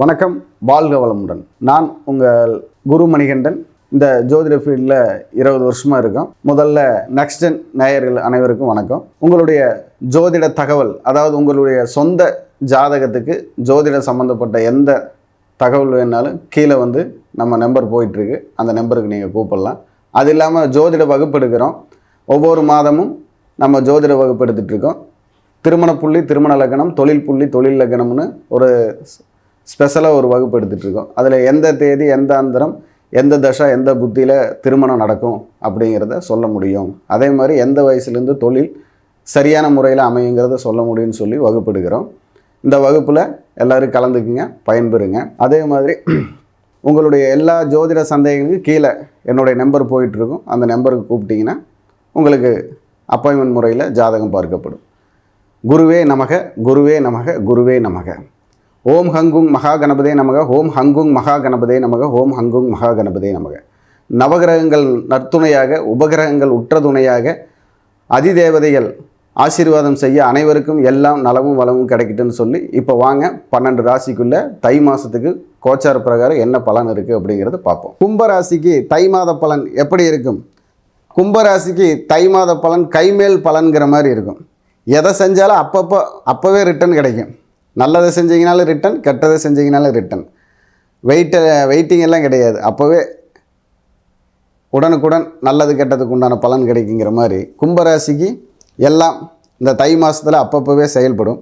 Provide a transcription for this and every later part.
வணக்கம், வாழ்க வளமுடன். நான் உங்கள் குரு மணிகண்டன். இந்த ஜோதிட ஃபீல்டில் 20 வருஷமாக இருக்கோம். முதல்ல நெக்ஸ்ட் ஜென் நேயர்கள் அனைவருக்கும் வணக்கம். உங்களுடைய ஜோதிட தகவல், அதாவது உங்களுடைய சொந்த ஜாதகத்துக்கு ஜோதிட சம்மந்தப்பட்ட எந்த தகவல் வேணாலும் கீழே நம்ம நம்பர் போயிட்டுருக்கு. அந்த நம்பருக்கு நீங்கள் கூப்பிடலாம். அது இல்லாமல் ஜோதிட வகுப்பு எடுக்கிறோம். ஒவ்வொரு மாதமும் நம்ம ஜோதிட வகுப்பு எடுத்துகிட்ருக்கோம். திருமண புள்ளி திருமண லக்னம், தொழில் புள்ளி தொழில் லக்னம்னு ஒரு ஸ்பெஷலாக ஒரு வகுப்பு எடுத்துகிட்ருக்கோம். அதில் எந்த தேதி, எந்த அந்தரம், எந்த தசை, எந்த புத்தியில் திருமணம் நடக்கும் அப்படிங்கிறத சொல்ல முடியும். அதே மாதிரி எந்த வயசுலேருந்து தொழில் சரியான முறையில் அமையுங்கிறத சொல்ல முடியும்னு சொல்லி வகுப்பு எடுக்கிறோம். இந்த வகுப்பில் எல்லோரும் கலந்துக்குங்க, பயன்பெறுங்க. அதே மாதிரி உங்களுடைய எல்லா ஜோதிட சந்தேகங்களுக்கும் கீழே என்னுடைய நம்பர் போயிட்டுருக்கும். அந்த நம்பருக்கு கூப்பிட்டிங்கன்னா உங்களுக்கு அப்பாயின்மெண்ட் முறையில் ஜாதகம் பார்க்கப்படும். குருவே நமக, குருவே நமக, குருவே நமக. ஓம் ஹங்குங் மகா கணபதே நமக, ஓம் ஹங்குங் மகா கணபதே நமக, ஓம் ஹங்குங் மகா கணபதே நமக. நவகிரகங்கள் நற்துணையாக, உபகிரகங்கள் உற்ற துணையாக, அதிதேவதைகள் ஆசீர்வாதம் செய்ய அனைவருக்கும் எல்லாம் நலமும் வளமும் கிடைக்கட்டுன்னு சொல்லி இப்போ வாங்க 12 ராசிக்குள்ளே தை மாதத்துக்கு கோச்சார பிரகாரம் என்ன பலன் இருக்குது அப்படிங்கிறத பார்ப்போம். கும்பராசிக்கு தை மாத பலன் எப்படி இருக்கும்? கும்பராசிக்கு தை மாத பலன் கைமேல் பலன்கிற மாதிரி இருக்கும். எதை செஞ்சாலும் அப்போவே ரிட்டன் கிடைக்கும். நல்லதை செஞ்சீங்கனாலும் ரிட்டன், கெட்டதை செஞ்சீங்கனாலும் ரிட்டன். வெயிட்டிங் எல்லாம் கிடையாது. அப்போவே உடனுக்குடன் நல்லது கெட்டதுக்கு உண்டான பலன் கிடைக்குங்கிற மாதிரி கும்பராசிக்கு எல்லாம் இந்த தை மாதத்தில் அப்பப்போவே செயல்படும்.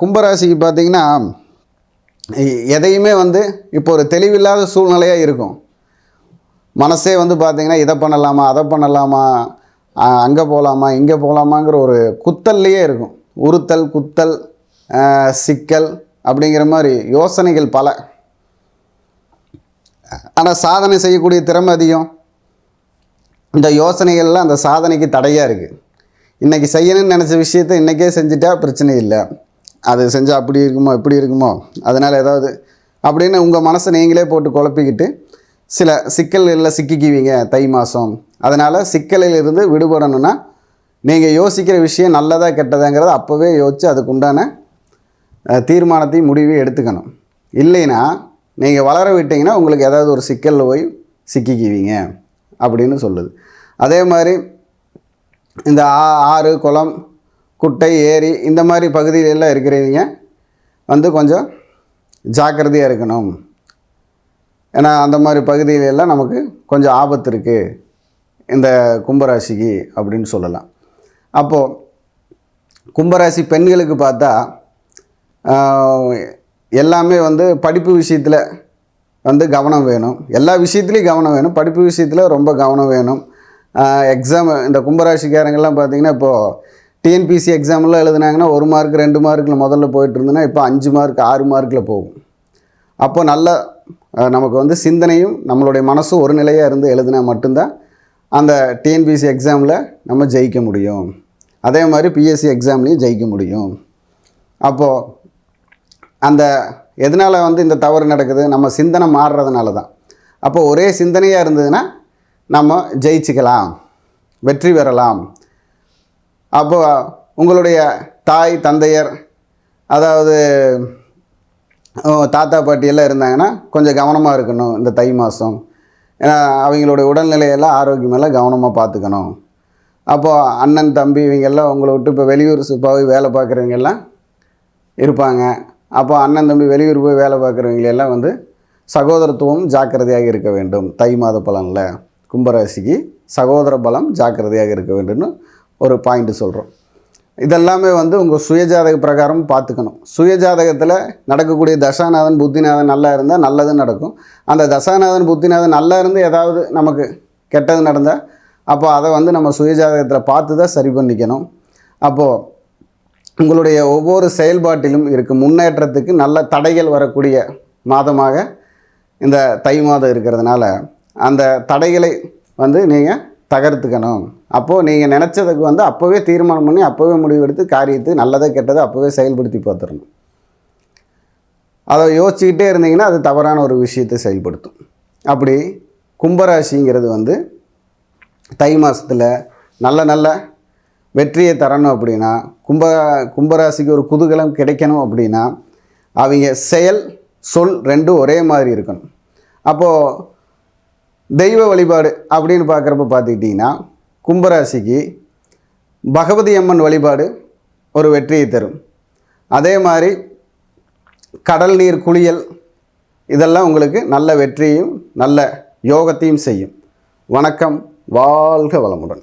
கும்பராசிக்கு பார்த்திங்கன்னா எதையுமே இப்போ ஒரு தெளிவில்லாத சூழ்நிலையாக இருக்கும். மனசே பார்த்திங்கன்னா இதை பண்ணலாமா, அதை பண்ணலாமா, அங்கே போகலாமா, இங்கே போகலாமாங்கிற ஒரு குத்தல்லையே இருக்கும். உறுத்தல், குத்தல், சிக்கல் அப்படிங்கிற மாதிரி யோசனைகள் பல. ஆனால் சாதனை செய்யக்கூடிய திறமை அதிகம். இந்த யோசனைகள்லாம் அந்த சாதனைக்கு தடையாக இருக்குது. இன்றைக்கி செய்யணும்னு நினச்ச விஷயத்தை இன்றைக்கே செஞ்சுட்டா பிரச்சனை இல்லை. அது செஞ்சால் அப்படி இருக்குமோ இப்படி இருக்குமோ, அதனால் ஏதாவது அப்படின்னு உங்கள் மனசை நீங்களே போட்டு குழப்பிக்கிட்டு சில சிக்கல்களில் சிக்கிக்குவீங்க தை மாதம். அதனால் சிக்கலில் இருந்து விடுபடணுன்னா நீங்கள் யோசிக்கிற விஷயம் நல்லதா கெட்டதாங்கிறத அப்போவே யோசித்து அதுக்குண்டான தீர்மானத்தையும் முடிவையும் எடுத்துக்கணும். இல்லைன்னா நீங்கள் வளர விட்டிங்கன்னா உங்களுக்கு ஏதாவது ஒரு சிக்கலில் போய் சிக்கிக்குவீங்க அப்படின்னு சொல்லுது. அதே மாதிரி இந்த ஆறு, குளம், குட்டை, ஏரி இந்த மாதிரி பகுதியிலெல்லாம் இருக்கிறவங்க கொஞ்சம் ஜாக்கிரதையாக இருக்கணும். ஏன்னா அந்த மாதிரி பகுதியிலெல்லாம் நமக்கு கொஞ்சம் ஆபத்து இருக்குது இந்த கும்பராசிக்கு அப்படின்னு சொல்லலாம். அப்போது கும்பராசி பெண்களுக்கு பார்த்தா எல்லாமே படிப்பு விஷயத்தில் கவனம் வேணும். எல்லா விஷயத்துலேயும் கவனம் வேணும். படிப்பு விஷயத்தில் ரொம்ப கவனம் வேணும். எக்ஸாம் இந்த கும்பராசிக்காரங்கெல்லாம் பார்த்திங்கன்னா இப்போது டிஎன்பிசி எக்ஸாம்லாம் எழுதுனாங்கன்னா 1 மார்க் 2 மார்க்கில் முதல்ல போயிட்டு இருந்ததுன்னா இப்போ 5 மார்க் 6 மார்க்கில் போகும். அப்போது நல்ல நமக்கு சிந்தனையும் நம்மளுடைய மனசும் ஒரு நிலையாக இருந்து எழுதினா மட்டும்தான் அந்த டிஎன்பிசி எக்ஸாமில் நம்ம ஜெயிக்க முடியும். அதே மாதிரி பிஎஸ்சி எக்ஸாம்லேயும் ஜெயிக்க முடியும். அப்போது அந்த எதனால் இந்த தவறு நடக்குது? நம்ம சிந்தனை மாறுறதுனால தான். அப்போது ஒரே சிந்தனையாக இருந்ததுன்னா நம்ம ஜெயிச்சுக்கலாம், வெற்றி பெறலாம். அப்போது உங்களுடைய தாய் தந்தையர், அதாவது தாத்தா பாட்டியெல்லாம் இருந்தாங்கன்னா கொஞ்சம் கவனமாக இருக்கணும் இந்த தை மாதம். ஏன்னா அவங்களுடைய உடல்நிலையெல்லாம் ஆரோக்கியமெல்லாம் கவனமாக பார்த்துக்கணும். அப்போது அண்ணன் தம்பி இவங்கெல்லாம் உங்களை விட்டு இப்போ வெளியூர் போய் வேலை பார்க்குறவங்கெல்லாம் இருப்பாங்க. அப்போ அண்ணன் தம்பி வெளியூர் போய் வேலை பார்க்குறவங்களெல்லாம் சகோதரத்துவம் ஜாக்கிரதையாக இருக்க வேண்டும். தை மாத பலனில் கும்பராசிக்கு சகோதர பலம் ஜாக்கிரதையாக இருக்க வேண்டும்னு ஒரு பாயிண்ட்டு சொல்கிறோம். இதெல்லாமே உங்கள் சுயஜாதக பிரகாரம் பார்த்துக்கணும். சுயஜாதகத்தில் நடக்கக்கூடிய தசாநாதன் புத்திநாதன் நல்லா இருந்தால் நல்லது நடக்கும். அந்த தசாநாதன் புத்திநாதன் நல்லா இருந்து ஏதாவது நமக்கு கெட்டது நடந்தால் அப்போ அதை நம்ம சுயஜாதகத்தில் பார்த்து தான் சரி பண்ணிக்கணும். அப்போது உங்களுடைய ஒவ்வொரு செயல்பாட்டிலும் முன்னேற்றத்துக்கு நல்ல தடைகள் வரக்கூடிய மாதமாக இந்த தை மாதம் இருக்கிறதுனால அந்த தடைகளை நீங்கள் தகர்த்துக்கணும். அப்போது நீங்கள் நினச்சதுக்கு அப்போவே தீர்மானம் பண்ணி அப்போவே முடிவெடுத்து காரியத்தை நல்லதை கெட்டதை அப்போவே செயல்படுத்தி பார்த்துடணும். அதை யோசிச்சுக்கிட்டே இருந்தீங்கன்னா அது தவறான ஒரு விஷயத்தை செயல்படுத்தும். அப்படி கும்பராசிங்கிறது தை மாதத்தில் நல்ல வெற்றியை தரணும் அப்படின்னா கும்பராசிக்கு ஒரு குதூகலம் கிடைக்கணும் அப்படின்னா அவங்க செயல் சொல் ரெண்டும் ஒரே மாதிரி இருக்கணும். அப்போது தெய்வ வழிபாடு அப்படின்னு பார்க்குறப்ப பார்த்துக்கிட்டிங்கன்னா கும்பராசிக்கு பகவதி அம்மன் வழிபாடு ஒரு வெற்றியை தரும். அதே மாதிரி கடல் நீர் குளியல் இதெல்லாம் உங்களுக்கு நல்ல வெற்றியும் நல்ல யோகத்தையும் செய்யும். வணக்கம். வாழ்க வளமுடன்.